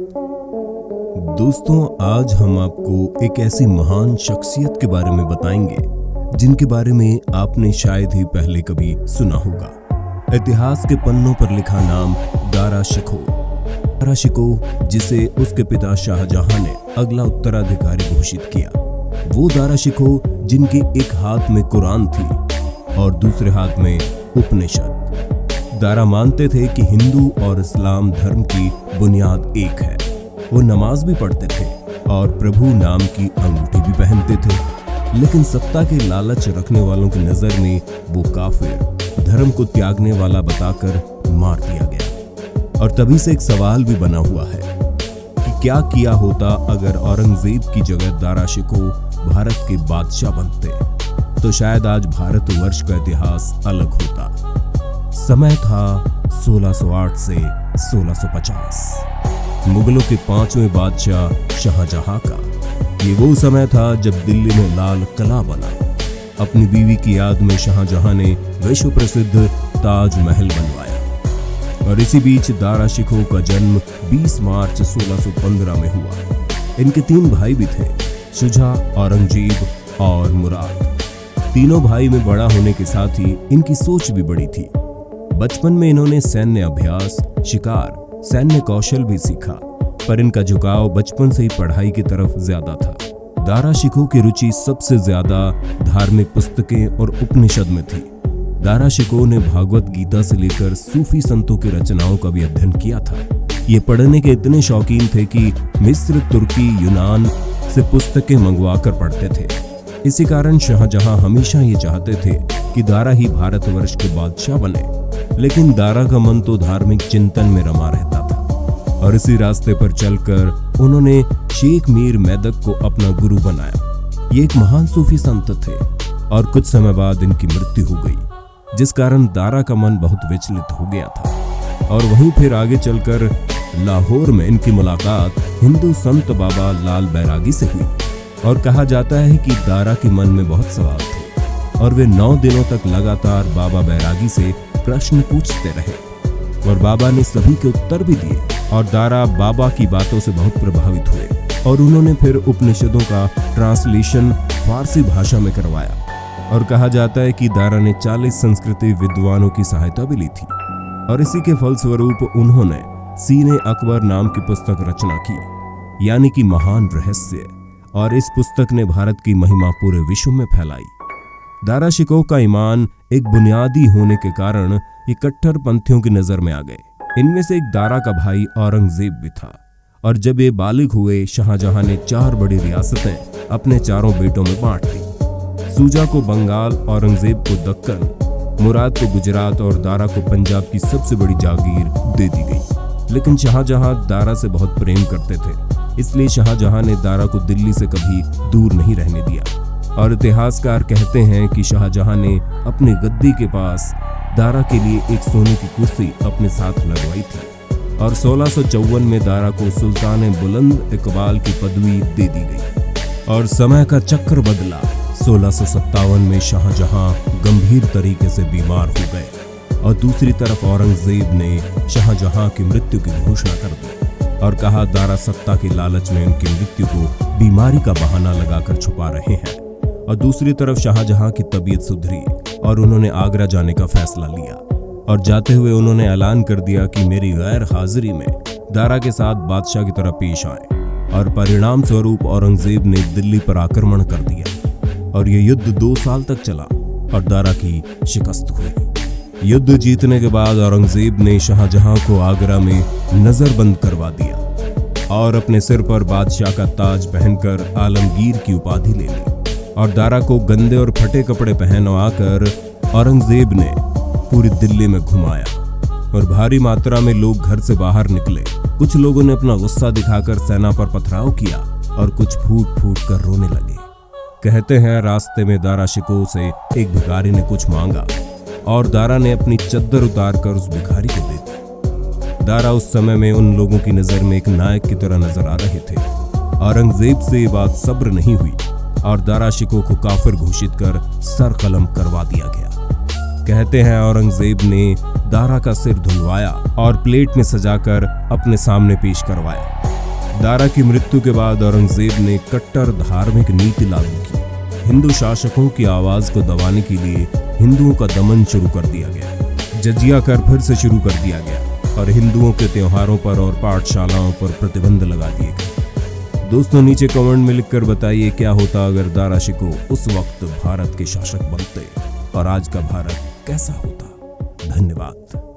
दोस्तों, आज हम आपको एक ऐसी महान शख्सियत के बारे में बताएंगे जिनके बारे में आपने शायद ही पहले कभी सुना होगा। इतिहास के पन्नों पर लिखा नाम दारा शिकोह, जिसे उसके पिता शाहजहां ने अगला उत्तराधिकारी घोषित किया। वो दारा शिकोह जिनके एक हाथ में कुरान थी और दूसरे हाथ में उपनिषद। दारा मानते थे कि हिंदू और इस्लाम धर्म की बुनियाद एक है। वो नमाज भी पढ़ते थे और प्रभु नाम की अंगूठी भी पहनते थे, लेकिन सत्ता के लालच रखने वालों की नजर में वो काफिर, धर्म को त्यागने वाला बताकर मार दिया गया। और तभी से एक सवाल भी बना हुआ है कि क्या किया होता अगर औरंगजेब की जगह दारा शिकोह भारत के बादशाह बनते, तो शायद आज भारतवर्ष का इतिहास अलग होता। समय था 1608 से 1650। मुगलों के 5वें बादशाह शाहजहां का। ये वो समय था जब दिल्ली में लाल किला बना। अपनी बीवी की याद में शाहजहां ने विश्व प्रसिद्ध ताजमहल बनवाया। और इसी बीच दारा शिकोह का जन्म 20 मार्च 1615 में हुआ। इनके 3 भाई भी थे, शुजा, औरंगजेब और मुराद। तीनों भाई में बड़ा होने के साथ ही इनकी सोच भी बड़ी थी। बचपन में इन्होंने सैन्य अभ्यास, शिकार, सैन्य कौशल भी सीखा, पर इनका झुकाव बचपन से ही पढ़ाई की तरफ ज्यादा था। दारा शिकोह की रुचि सबसे ज्यादा धार्मिक पुस्तकें और उपनिषद में थी। दारा शिकोह ने भागवत गीता से लेकर सूफी संतों की रचनाओं का भी अध्ययन किया था। ये पढ़ने के इतने शौकीन थे कि मिस्र, तुर्की, यूनान से पुस्तकें मंगवा कर पढ़ते थे। इसी कारण शाहजहां हमेशा ये चाहते थे कि दारा ही भारतवर्ष के बादशाह बने, लेकिन दारा का मन तो धार्मिक चिंतन में रमा रहता था। और इसी रास्ते पर चलकर उन्होंने शेख मीर मैदक को अपना गुरु बनाया। ये एक महान सूफी संत थे और कुछ समय बाद इनकी मृत्यु हो गई, जिस कारण दारा का मन बहुत विचलित हो गया था। और वहीं फिर आगे चलकर लाहौर में इनकी मुलाकात हिंदू संत बाबा लाल बैरागी से हुई। और कहा जाता है कि दारा के मन में बहुत सवाल थे और वे 9 दिनों तक लगातार बाबा बैरागी से प्रश्न पूछते रहे और बाबा ने सभी के उत्तर भी दिए। और दारा बाबा की बातों से बहुत प्रभावित हुए और उन्होंने फिर उपनिषदों का ट्रांसलेशन फारसी भाषा में करवाया। और कहा जाता है कि दारा ने 40 संस्कृति विद्वानों की सहायता भी ली थी। और इसी के फलस्वरूप उन्होंने सीने अकबर नाम की पुस्तक रचना की, यानी कि महान रहस्य। और इस पुस्तक ने भारत की महिमा पूरे विश्व में फैलाई। दारा शिकोह का ईमान एक बुनियादी होने के कारण ये कट्टर पंथियों की नजर में आ गए। इनमें से एक दारा का भाई औरंगजेब भी था। और जब ये बालिग हुए, शाहजहां ने 4 बड़ी रियासतें अपने 4 बेटों में बांट दी। शुजा को बंगाल, औरंगजेब को दक्कन, मुराद को गुजरात और दारा को पंजाब की सबसे बड़ी जागीर दे दी गई। लेकिन शाहजहां दारा से बहुत प्रेम करते थे, इसलिए शाहजहां ने दारा को दिल्ली से कभी दूर नहीं रहने दिया। और इतिहासकार कहते हैं कि शाहजहां ने अपनी गद्दी के पास दारा के लिए एक सोने की कुर्सी अपने साथ लगवाई थी। और 1654 में दारा को सुल्तान बुलंद इकबाल की पदवी दे दी गई। और समय का चक्र बदला। 1657 में शाहजहां गंभीर तरीके से बीमार हो गए और दूसरी तरफ औरंगजेब ने शाहजहां की मृत्यु की घोषणा कर दी और कहा दारा सत्ता के लालच में उनकी मृत्यु को बीमारी का बहाना लगाकर छुपा रहे हैं। और दूसरी तरफ शाहजहां की तबीयत सुधरी और उन्होंने आगरा जाने का फैसला लिया। और जाते हुए उन्होंने ऐलान कर दिया कि मेरी गैर हाजिरी में दारा के साथ बादशाह की तरह पेश आए। और परिणाम स्वरूप औरंगजेब ने दिल्ली पर आक्रमण कर दिया और यह युद्ध 2 साल तक चला और दारा की शिकस्त हुई। युद्ध जीतने के बाद औरंगजेब ने शाहजहां को आगरा में नजरबंद करवा दिया और अपने सिर पर बादशाह का ताज पहनकर आलमगीर की उपाधि ले ली। और दारा को गंदे और फटे कपड़े पहनवाकर औरंगजेब ने पूरी दिल्ली में घुमाया और भारी मात्रा में लोग घर से बाहर निकले। कुछ लोगों ने अपना गुस्सा दिखाकर सेना पर पथराव किया और कुछ फूट फूट कर रोने लगे। कहते हैं रास्ते में दारा शिकोह से एक भिखारी ने कुछ मांगा और दारा ने अपनी चद्दर उतार कर उस भिखारी को दे दी। दारा उस समय में उन लोगों की नजर में एक नायक की तरह नजर आ रहे थे। औरंगजेब से ये बात सब्र नहीं हुई और दारा शिकोह को काफिर घोषित कर सर कलम करवा दिया गया। कहते हैं औरंगजेब ने दारा का सिर धुलवाया और प्लेट में सजाकर अपने सामने पेश करवाया। दारा की मृत्यु के बाद औरंगजेब ने कट्टर धार्मिक नीति लागू की। हिंदू शासकों की आवाज को दबाने के लिए हिंदुओं का दमन शुरू कर दिया गया। जजिया कर फिर से शुरू कर दिया गया और हिंदुओं के त्योहारों पर और पाठशालाओं पर प्रतिबंध लगा दिए गए। दोस्तों, नीचे कमेंट में लिखकर बताइए क्या होता अगर दारा शिकोह उस वक्त भारत के शासक बनते और आज का भारत कैसा होता। धन्यवाद।